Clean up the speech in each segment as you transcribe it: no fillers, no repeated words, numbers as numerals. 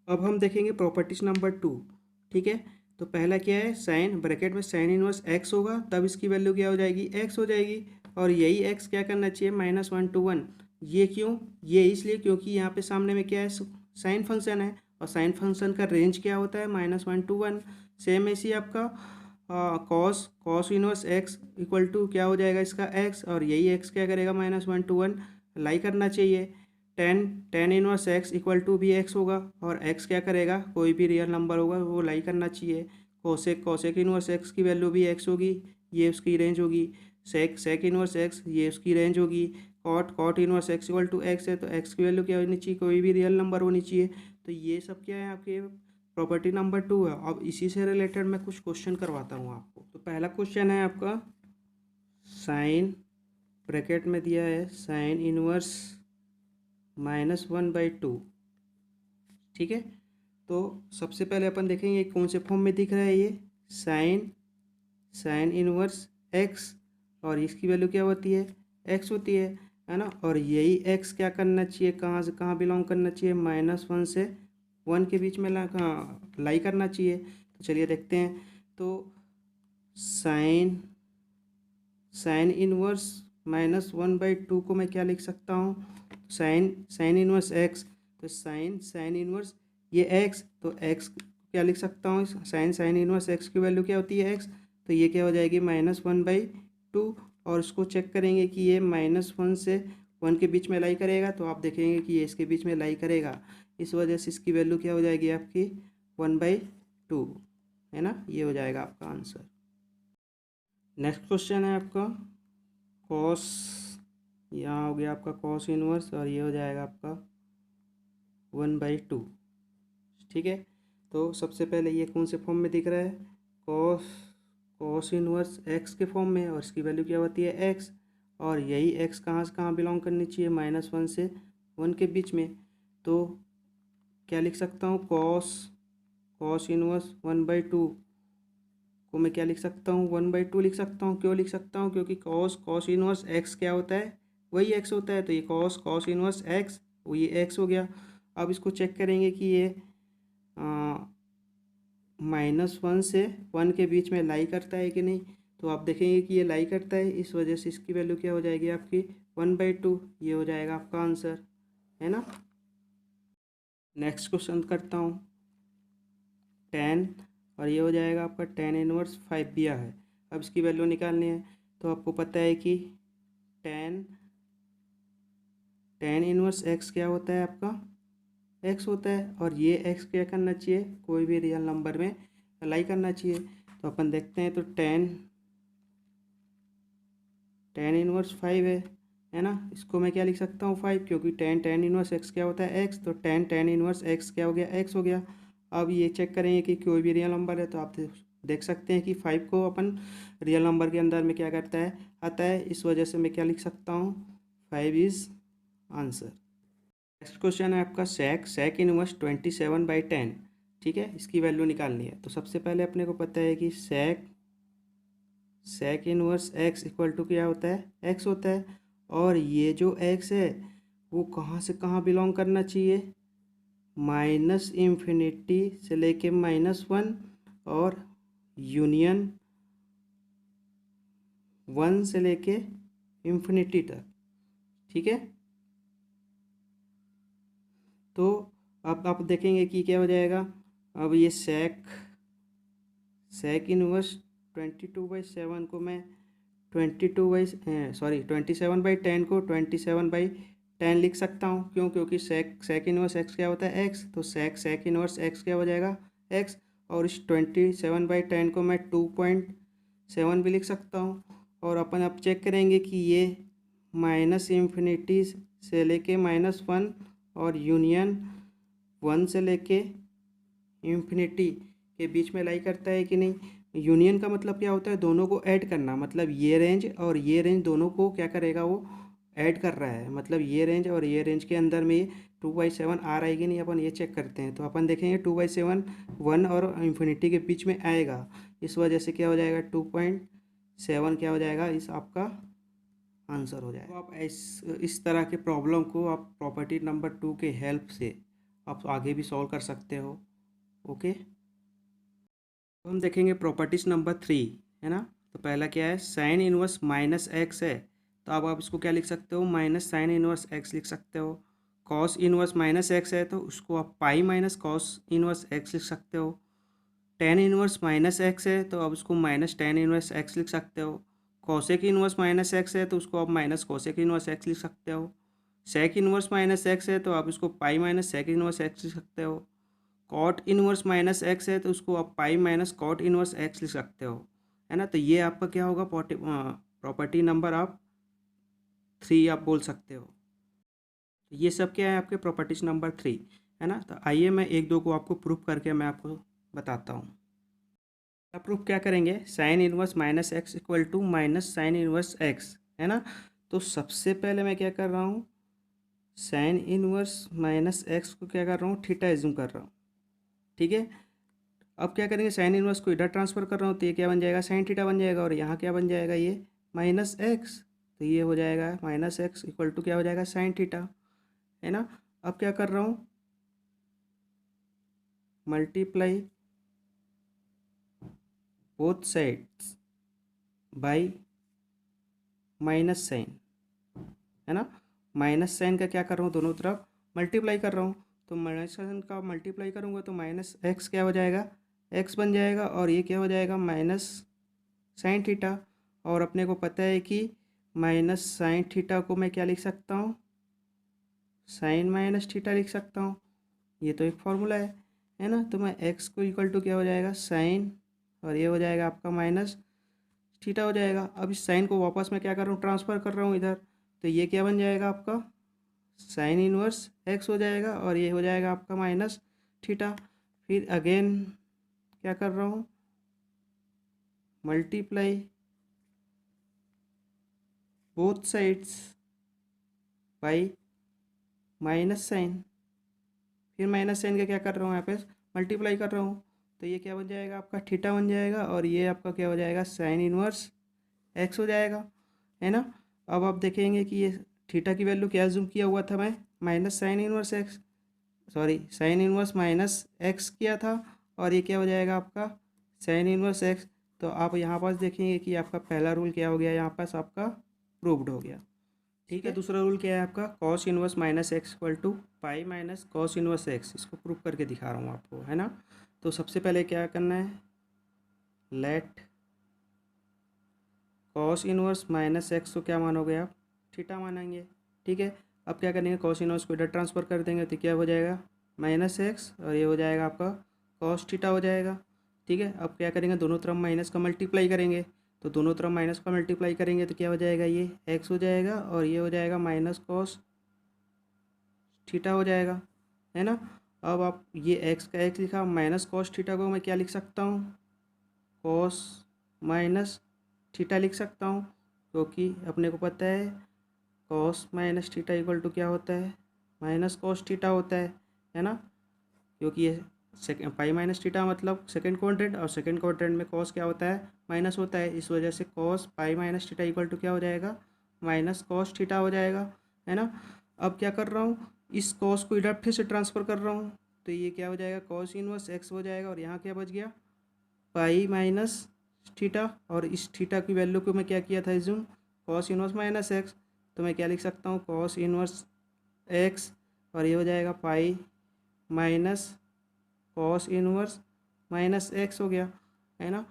अब हम देखेंगे प्रॉपर्टीज नंबर 2। ठीक है, तो पहला क्या है, साइन ब्रैकेट में साइन इनवर्स एक्स होगा, तब इसकी वैल्यू क्या हो जाएगी, एक्स हो जाएगी। और यही एक्स क्या करना चाहिए, -1 to 1। ये क्यों, ये इसलिए क्योंकि यहाँ पे सामने में क्या है, साइन फंक्शन है, और साइन फंक्शन का रेंज क्या होता है, -1 to 1। सेम ऐसे ही आपका cos cos inverse x equal to क्या हो जाएगा इसका एक्स, और यही एक्स क्या करेगा, -1 to 1 लाई करना चाहिए। Tan tan inverse x equal to भी एक्स होगा, और एक्स क्या करेगा, कोई भी रियल नंबर होगा वो लाई करना चाहिए। कोसेक कोसेक इनवर्स एक्स की वैल्यू भी एक्स होगी, ये उसकी रेंज होगी। सेक सेक इनवर्स एक्स, ये उसकी रेंज होगी। Cot cot inverse x equal to x है, तो एक्स की वैल्यू क्या होनी चाहिए, कोई भी रियल नंबर होनी चाहिए। तो ये सब क्या है, आपके प्रॉपर्टी नंबर 2 है। अब इसी से रिलेटेड मैं कुछ क्वेश्चन करवाता हूँ आपको। तो पहला क्वेश्चन है आपका, साइन ब्रैकेट में दिया है साइन इनवर्स -1/2। ठीक है, तो सबसे पहले अपन देखेंगे कौन से फॉर्म में दिख रहा है ये, साइन साइन इनवर्स एक्स, और इसकी वैल्यू क्या होती है, एक्स होती है ना। और यही एक्स क्या करना चाहिए, कहाँ से कहाँ बिलोंग करना चाहिए, -1 से 1 के बीच में लाई करना चाहिए। तो चलिए देखते हैं। तो साइन साइन इनवर्स -1/2 को मैं क्या लिख सकता हूँ, साइन साइन इनवर्स एक्स, तो साइन साइन इनवर्स ये एक्स, तो एक्स क्या लिख सकता हूँ, साइन साइन इनवर्स एक्स की वैल्यू क्या होती है, एक्स। तो ये क्या हो जाएगी, -1/2। और इसको चेक करेंगे कि ये -1 से 1 के बीच में लाई करेगा, तो आप देखेंगे कि ये इसके बीच में लाई करेगा। इस वजह से इसकी वैल्यू क्या हो जाएगी आपकी, 1/2 है ना। ये हो जाएगा आपका आंसर। नेक्स्ट क्वेश्चन है आपका, कॉस, यहाँ हो गया आपका कॉस इनवर्स, और ये हो जाएगा आपका 1/2। ठीक है, तो सबसे पहले ये कौन से फॉर्म में दिख रहा है, कॉस कॉस इनवर्स एक्स के फॉर्म में, और इसकी वैल्यू क्या होती है, एक्स। और यही एक्स कहाँ से कहाँ बिलोंग करनी चाहिए, -1 से 1 के बीच में। तो क्या लिख सकता हूँ, कॉस कॉस इनवर्स 1/2 को मैं क्या लिख सकता हूँ, 1/2 लिख सकता हूँ। क्यों लिख सकता हूँ, क्योंकि कॉस कॉस इनवर्स एक्स क्या होता है, वही एक्स होता है। तो ये कॉस कॉस इनवर्स एक्स, वो ये एक्स हो गया। अब इसको चेक करेंगे कि ये -1 से 1 के बीच में लाई करता है कि नहीं। तो आप देखेंगे कि ये लाई करता है, इस वजह से इसकी वैल्यू क्या हो जाएगी आपकी, 1/2। ये हो जाएगा आपका आंसर, है ना। नेक्स्ट क्वेश्चन करता हूँ, 10, और ये हो जाएगा आपका 10 इनवर्स 5 दिया है। अब इसकी वैल्यू निकालनी है। तो आपको पता है कि 10 10 इनवर्स एक्स क्या होता है आपका, एक्स होता है। और ये एक्स क्या करना चाहिए, कोई भी रियल नंबर में अलाई करना चाहिए। तो अपन देखते हैं, तो 10 10 इनवर्स 5 है ना। इसको मैं क्या लिख सकता हूँ, 5, क्योंकि 10 10 इनवर्स एक्स क्या होता है, एक्स। तो 10 10 इनवर्स एक्स क्या हो गया, एक्स हो गया। अब ये चेक करेंगे कि कोई भी रियल नंबर है, तो आप देख सकते हैं कि 5 को अपन रियल नंबर के अंदर में क्या करता है, आता है। इस वजह से मैं क्या लिख सकता हूँ, 5 इज आंसर। नेक्स्ट क्वेश्चन है आपका, सेक सेक इनवर्स 27/10। ठीक है, इसकी वैल्यू निकालनी है। तो सबसे पहले अपने को पता है कि sec sec inverse x equal to क्या होता है, एक्स होता है। और ये जो एक्स है वो कहाँ से कहाँ बिलोंग करना चाहिए, -∞ से लेके -1, और यूनियन 1 से लेके इन्फिनिटी तक। ठीक है, तो अब आप देखेंगे कि क्या हो जाएगा। अब ये सेक इनवर्स 22/7 को मैं 27/10 को 27/10 लिख सकता हूँ। क्यों, क्योंकि सेक इनवर्स एक्स क्या होता है, एक्स। तो सेक इनवर्स एक्स क्या हो जाएगा, एक्स। और इस 27/10 को मैं 2.7 भी लिख सकता हूँ। और अपन अब चेक करेंगे कि ये -∞ से लेके -1, और यूनियन 1 से लेके इन्फिनिटी के बीच में लाई करता है कि नहीं। यूनियन का मतलब क्या होता है, दोनों को ऐड करना। मतलब ये रेंज और ये रेंज दोनों को क्या करेगा, वो ऐड कर रहा है। मतलब ये रेंज और ये रेंज के अंदर में ये 2/7 आ रहा है कि नहीं, अपन ये चेक करते हैं। तो अपन देखेंगे 2/7 1 और इन्फिनिटी के बीच में आएगा। इस वजह से क्या हो जाएगा, 2.7 क्या हो जाएगा, इस आपका आंसर हो जाएगा। तो आप इस तरह के प्रॉब्लम को आप प्रॉपर्टी नंबर 2 के हेल्प से आप आगे भी सॉल्व कर सकते हो। ओके, तो हम देखेंगे प्रॉपर्टीज नंबर 3, है ना। तो पहला क्या है, साइन इनवर्स माइनस एक्स है, तो अब आप इसको क्या लिख सकते हो, माइनस साइन इनवर्स एक्स लिख सकते हो। कॉस इनवर्स माइनस एक्स है तो उसको आप pi minus cos inverse x लिख सकते हो। टेन इनवर्स माइनस एक्स है तो अब उसको माइनस टेन इनवर्स एक्स लिख सकते हो। कॉसेक इनवर्स माइनस एक्स है तो उसको आप माइनस कॉसेक इनवर्स एक्स लिख सकते हो। सेक इनवर्स माइनस एक्स है तो आप इसको pi minus sec inverse x लिख सकते हो। कॉट इनवर्स माइनस एक्स है तो उसको आप pi minus cot inverse x लिख सकते हो, है ना। तो ये आपका क्या होगा, प्रॉपर्टी नंबर आप 3 आप बोल सकते हो। तो ये सब क्या है, आपके प्रॉपर्टीज नंबर 3, है ना। तो आइए मैं एक दो को आपको प्रूफ करके मैं आपको बताता हूँ। अब प्रूफ क्या करेंगे, sine inverse minus x equal to minus sine inverse x, है ना। तो सबसे पहले मैं क्या कर रहा हूँ, साइन इनवर्स माइनस एक्स को क्या कर रहा हूँ, थीटा एज्यूम कर रहा हूँ, ठीक है। अब क्या करेंगे, साइन इनवर्स को इधर ट्रांसफर कर रहा हूँ तो ये क्या बन जाएगा, साइन थीटा बन जाएगा, और यहाँ क्या बन जाएगा, ये माइनस एक्स, तो ये हो जाएगा माइनस एक्स इक्वल टू क्या हो जाएगा, साइन थीटा, है ना। अब क्या कर रहा हूँ, multiply both sides by minus sine, है ना। माइनस साइन का क्या कर रहा हूँ, दोनों तरफ मल्टीप्लाई कर रहा हूँ, तो माइनस साइन का मल्टीप्लाई करूँगा तो माइनस एक्स क्या हो जाएगा, एक्स बन जाएगा, और ये क्या हो जाएगा, माइनस साइन थीटा। और अपने को पता है कि माइनस साइन थीटा को मैं क्या लिख सकता हूँ, साइन माइनस थीटा लिख सकता हूँ, ये तो एक फॉर्मूला है ना। तो मैं एक्स को इक्वल टू क्या हो जाएगा, साइन, और ये हो जाएगा आपका माइनस थीटा हो जाएगा। अब इस साइन को वापस मैं क्या कर रहा हूँ, ट्रांसफ़र कर रहा हूँ इधर, तो ये क्या बन जाएगा आपका, साइन इनवर्स एक्स हो जाएगा, और ये हो जाएगा आपका माइनस थीटा। फिर अगेन क्या कर रहा हूँ, multiply both sides by minus sine, फिर माइनस साइन का क्या कर रहा हूँ, यहाँ पे मल्टीप्लाई कर रहा हूँ, तो ये क्या बन जाएगा आपका, थीटा बन जाएगा, और ये आपका क्या हो जाएगा, साइन इनवर्स एक्स हो जाएगा, है ना। अब आप देखेंगे कि ये थीटा की वैल्यू क्या जूम किया हुआ था मैं, minus sine inverse x, sorry sine inverse minus x किया था, और ये क्या हो जाएगा आपका, साइन इनवर्स एक्स। तो आप यहाँ पास देखेंगे कि आपका पहला रूल क्या हो गया, यहाँ पास आपका प्रूव्ड हो गया, ठीक है। दूसरा रूल क्या है आपका, cos inverse minus x equal to pi minus cos inverse x, इसको प्रूव करके दिखा रहा हूँ आपको, है ना। तो सबसे पहले क्या करना है, let cos inverse minus x को क्या मानोगे आप, थीटा मानेंगे, ठीक है। अब क्या करेंगे, कॉस इनवर्स को इधर ट्रांसफ़र कर देंगे तो क्या हो जाएगा, माइनस एक्स, और ये हो जाएगा आपका कॉस थीटा हो जाएगा, ठीक है। अब क्या करेंगे, दोनों तरफ माइनस का मल्टीप्लाई करेंगे, तो दोनों तरफ माइनस का मल्टीप्लाई करेंगे तो क्या हो जाएगा, ये एक्स हो जाएगा, और ये हो जाएगा माइनस कॉस थीटा हो जाएगा, है ना। अब आप ये एक्स का एक्स लिखा, माइनस कॉस थीटा को मैं क्या लिख सकता हूँ, कॉस माइनस थीटा लिख सकता हूँ, क्योंकि अपने को पता है cos minus theta equal to क्या होता है, माइनस कॉस थीटा होता है ना। क्योंकि ये सेकेंड पाई माइनस थीटा मतलब सेकेंड क्वाड्रेंट, और सेकेंड क्वाड्रेंट में कॉस क्या होता है, माइनस होता है, इस वजह से cos pi minus theta equal to क्या हो जाएगा, माइनस कॉस थीटा हो जाएगा, है ना। अब क्या कर रहा हूँ, इस कॉस को इधर फिर से ट्रांसफ़र कर रहा हूँ, तो ये क्या हो जाएगा, कॉस इनवर्स एक्स हो जाएगा, और यहाँ क्या बच गया, पाई माइनस थीटा, और इस थीटा की वैल्यू को मैं क्या किया था assume, cos inverse minus x, तो मैं क्या लिख सकता हूँ, कॉस इनवर्स एक्स, और ये हो जाएगा पाई minus cos inverse minus x हो गया, है ना।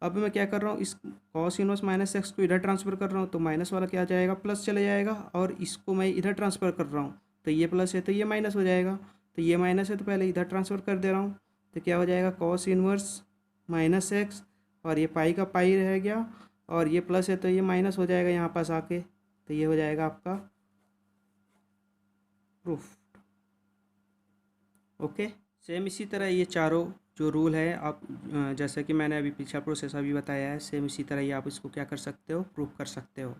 अब मैं क्या कर रहा हूँ, इस कॉस इनवर्स माइनस एक्स को इधर ट्रांसफ़र कर रहा हूँ, तो माइनस वाला क्या आ जाएगा, प्लस चले जाएगा, और इसको मैं इधर ट्रांसफ़र कर रहा हूँ, तो ये प्लस है तो ये माइनस हो जाएगा, तो ये माइनस है तो पहले इधर ट्रांसफ़र कर दे रहा हूँ, तो क्या हो जाएगा, कॉस इनवर्स माइनस एक्स, और ये पाई का पाई रह गया, और ये प्लस है तो ये माइनस हो जाएगा यहाँ पास आके, तो ये हो जाएगा आपका प्रूफ। ओके, सेम इसी तरह ये चारों जो रूल है आप जैसे कि मैंने अभी पीछा प्रोसेस अभी बताया है, सेम इसी तरह ही आप इसको क्या कर सकते हो, प्रूफ कर सकते हो।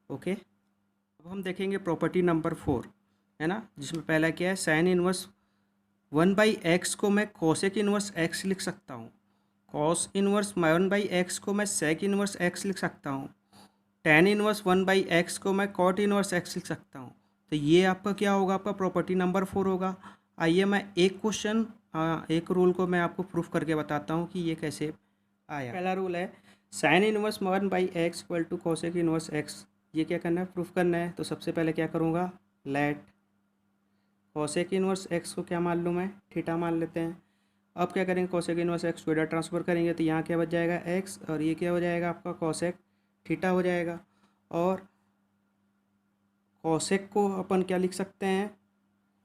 ओके, अब हम देखेंगे प्रॉपर्टी नंबर 4, है ना, जिसमें पहला क्या है, साइन इनवर्स 1/x को मैं कोसेक इनवर्स x लिख सकता हूँ, कॉस इनवर्स 1/x को मैं सेक इनवर्स x लिख सकता हूँ, टेन इनवर्स 1/x को मैं कॉट इनवर्स x लिख सकता हूँ। तो ये आपका क्या होगा, आपका प्रॉपर्टी नंबर 4 होगा। आइए मैं एक क्वेश्चन एक रूल को मैं आपको प्रूफ करके बताता हूँ कि ये कैसे आया। पहला रूल है sine inverse 1/x equal to cosec inverse x। ये क्या करना है, प्रूफ करना है। तो सबसे पहले क्या करूँगा, लेट कोसेक इनवर्स x को क्या मान लूँ मैं, थीटा मान लेते हैं। अब क्या करेंगे, कोसेक इनवर्स x को इधर ट्रांसफर करेंगे तो यहाँ क्या बच जाएगा x, और ये क्या हो जाएगा आपका कोसेक थीटा हो जाएगा। और कोसेक को अपन क्या लिख सकते हैं,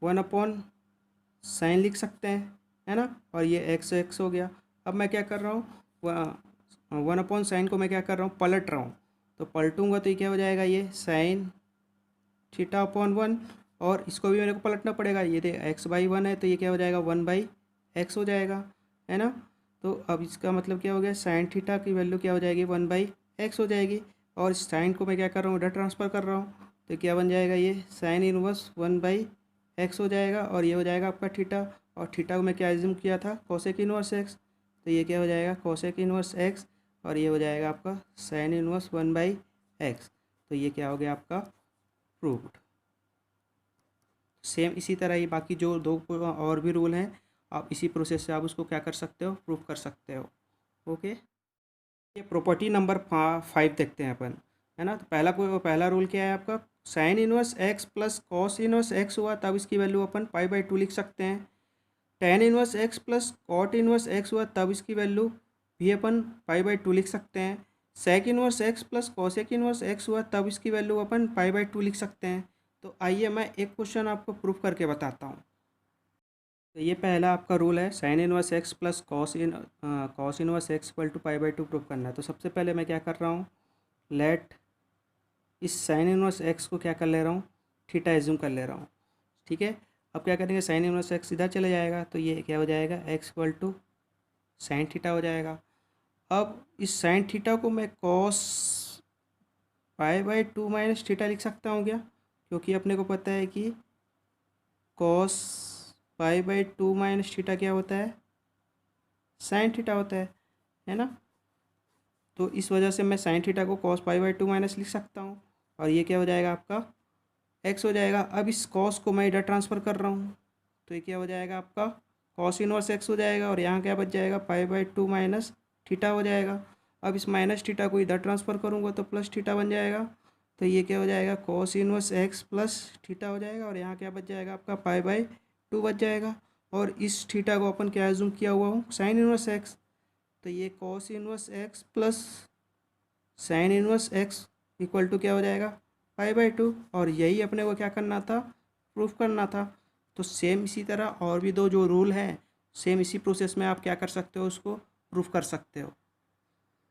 1/sin लिख सकते हैं, है ना। और ये x हो गया। अब मैं क्या कर रहा हूँ, 1/sin को मैं क्या कर रहा हूँ, पलट रहा हूँ। तो पलटूंगा तो ये क्या हो जाएगा, ये साइन थीटा अपॉन 1, और इसको भी मेरे को पलटना पड़ेगा। ये x/1 है तो ये क्या हो जाएगा 1/x हो जाएगा, है ना। तो अब इसका मतलब क्या हो गया, साइन थीटा की वैल्यू क्या हो जाएगी 1/x हो जाएगी। और इस साइन को मैं क्या कर रहा हूँ, इधर ट्रांसफ़र कर रहा हूँ तो क्या बन जाएगा, ये साइन इनवर्स 1/x हो जाएगा। और ये हो जाएगा आपका थीटा, और थीटा को मैं क्या एज्यूम किया था, कोसेक इनवर्स x। तो ये क्या हो जाएगा कोसेक इनवर्स x, और ये हो जाएगा आपका साइन इनवर्स 1/x। तो ये क्या हो गया आपका प्रूव्ड। सेम इसी तरह ही बाकी जो दो और भी रूल हैं, आप इसी प्रोसेस से आप उसको क्या कर सकते हो, प्रूव कर सकते हो। ओके, ये प्रॉपर्टी नंबर 5 देखते हैं अपन, है ना। तो पहला रूल क्या है आपका, sign inverse x plus cos inverse x हुआ तब इसकी वैल्यू अपन π/2 लिख सकते हैं। Tan inverse x plus cot inverse x हुआ तब इसकी वैल्यू भी अपन π/2 लिख सकते हैं। Sec inverse x plus cosec inverse x हुआ तब इसकी वैल्यू अपन π/2 लिख सकते हैं। तो आइए मैं एक क्वेश्चन आपको प्रूफ करके बताता हूँ। तो ये पहला आपका रूल है, sine inverse x plus cos inverse x equal to π/2 proof करना है। तो सबसे पहले मैं क्या कर रहा हूँ, लेट इस साइन इनवर्स x को क्या कर ले रहा हूँ, थीटा एज्यूम कर ले रहा हूँ, ठीक है। अब क्या करेंगे, साइन इनवर्स x इधर चले जाएगा तो ये क्या हो जाएगा x equal to sine theta हो जाएगा। अब इस साइन थीटा को मैं कॉस π/2 माइनस थीटा लिख सकता हूँ क्या, क्योंकि अपने को पता है कि कॉस π/2 माइनस थीटा क्या होता है, साइन थीटा होता है ना। तो इस वजह से मैं साइन थीटा को कॉस π/2 माइनस लिख सकता हूँ, और ये क्या हो जाएगा आपका x हो जाएगा। अब इस कॉस को मैं इधर ट्रांसफ़र कर रहा हूँ तो ये क्या हो जाएगा आपका कॉस इनवर्स x हो जाएगा, और यहाँ क्या बच जाएगा π/2 माइनस थीटा हो जाएगा। अब इस माइनस थीटा को इधर ट्रांसफ़र करूँगा तो प्लस थीटा बन जाएगा। तो ये क्या हो जाएगा cos inverse x plus theta हो जाएगा, और यहाँ क्या बच जाएगा आपका π/2 बच जाएगा। और इस थीटा को अपन क्या एज्यूम किया हुआ हूँ, साइन इनवर्स x। तो ये cos inverse x plus sine inverse x equal to क्या हो जाएगा π/2, और यही अपने को क्या करना था, प्रूफ करना था। तो सेम इसी तरह और भी दो जो रूल हैं, सेम इसी प्रोसेस में आप क्या कर सकते हो, उसको प्रूफ कर सकते हो।